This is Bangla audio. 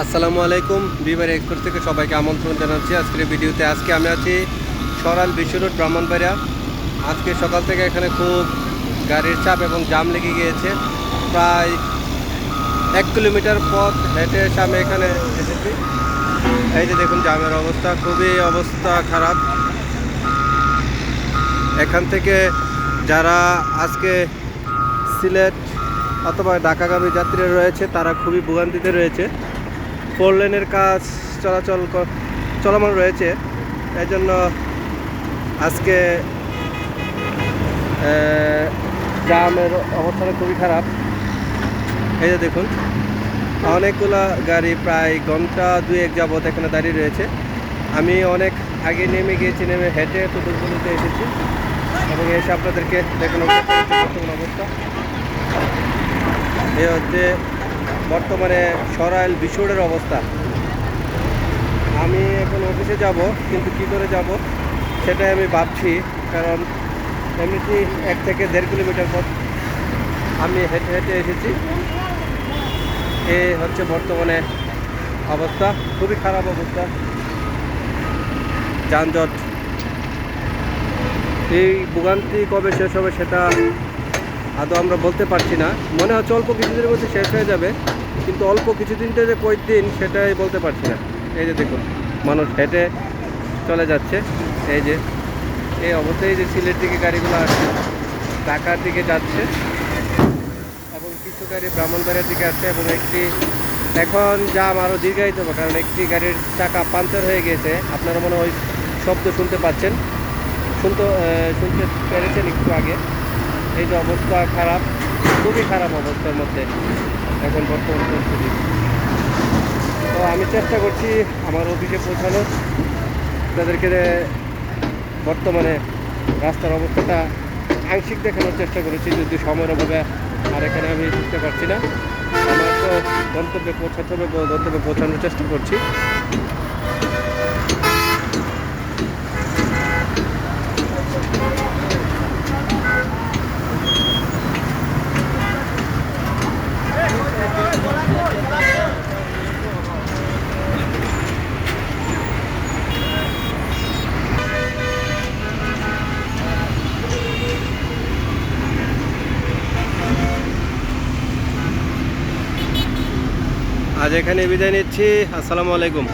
আসসালামু আলাইকুম। বিবার এক্সপ্রেস থেকে সবাইকে আমন্ত্রণ জানাচ্ছি আজকের ভিডিওতে। আজকে আমি আছি সরাইল বিশ্ব রোড, ব্রাহ্মণবাড়িয়া। আজকে সকাল থেকে এখানে খুব গাড়ির চাপ এবং জাম লেগে গিয়েছে। প্রায় 1 কিলোমিটার পথ হেঁটে এসে আমি এখানে এসেছি। এই যে দেখুন জামের অবস্থা, খুবই অবস্থা খারাপ। এখান থেকে যারা আজকে সিলেট অথবা ঢাকাগামী যাত্রীরা রয়েছে তারা খুবই ভোগান্তিতে রয়েছে। 4 লেনের কাজ চলমান রয়েছে, এই জন্য আজকে জামের অবস্থাটা খুবই খারাপ। এই যে দেখুন অনেকগুলা গাড়ি প্রায় ঘন্টা 2-1 যাবৎ এখানে দাঁড়িয়ে রয়েছে। আমি অনেক আগে নেমে গিয়েছি, নেমে হেঁটে একটু দুর্বলতে এসেছি এবং এসে আপনাদেরকে দেখানোর বর্তমান অবস্থা। এ হচ্ছে বর্তমানে সরাইল বিশ্ব রোডের অবস্থা। আমি এখন অফিসে যাব, কিন্তু কী করে যাব সেটাই আমি ভাবছি, কারণ এমনিতেই 1 থেকে 1.5 কিলোমিটার পথ আমি হেঁটে হেঁটে এসেছি। এ হচ্ছে বর্তমানে অবস্থা, খুবই খারাপ অবস্থা। যানজট, এই ভোগান্তি কবে শেষ হবে সেটা আদৌ আমরা বলতে পারছি না। মনে হচ্ছে অল্প কিছুদিনের মধ্যে শেষ হয়ে যাবে, কিন্তু অল্প কিছুদিনটা যে কয়েকদিন সেটাই বলতে পারছি না। এই যে দেখুন মানুষ হেঁটে চলে যাচ্ছে। এই যে এই অবস্থায় যে সিলেট দিকে গাড়িগুলো আসছে, ঢাকার দিকে যাচ্ছে এবং কিছু গাড়ি ব্রাহ্মণবাড়িয়ার দিকে আসছে। এবং একটি এখন জাম আরও দীর্ঘায়িত হবে, কারণ একটি গাড়ির চাকা পাঞ্চার হয়ে গিয়েছে। আপনারা মনে হয় শব্দ শুনতে পাচ্ছেন, শুনতে পেরেছেন একটু আগে। এই যে অবস্থা খারাপ, খুবই খারাপ অবস্থার মধ্যে এখন বর্তমান পরিস্থিতি। তো আমি চেষ্টা করছি আমার অফিসে পৌঁছানোর, তাদেরকে বর্তমানে রাস্তার অবস্থাটা আংশিক দেখানোর চেষ্টা করেছি, যদি সময়ের অভাবে আর এখানে আমি ঢুকতে পারছি না। আমার তো গন্তব্যে পৌঁছাতে হবে, গন্তব্যে পৌঁছানোর চেষ্টা করছি। আজ এখানে বিদায় নিচ্ছি। আসসালামু আলাইকুম।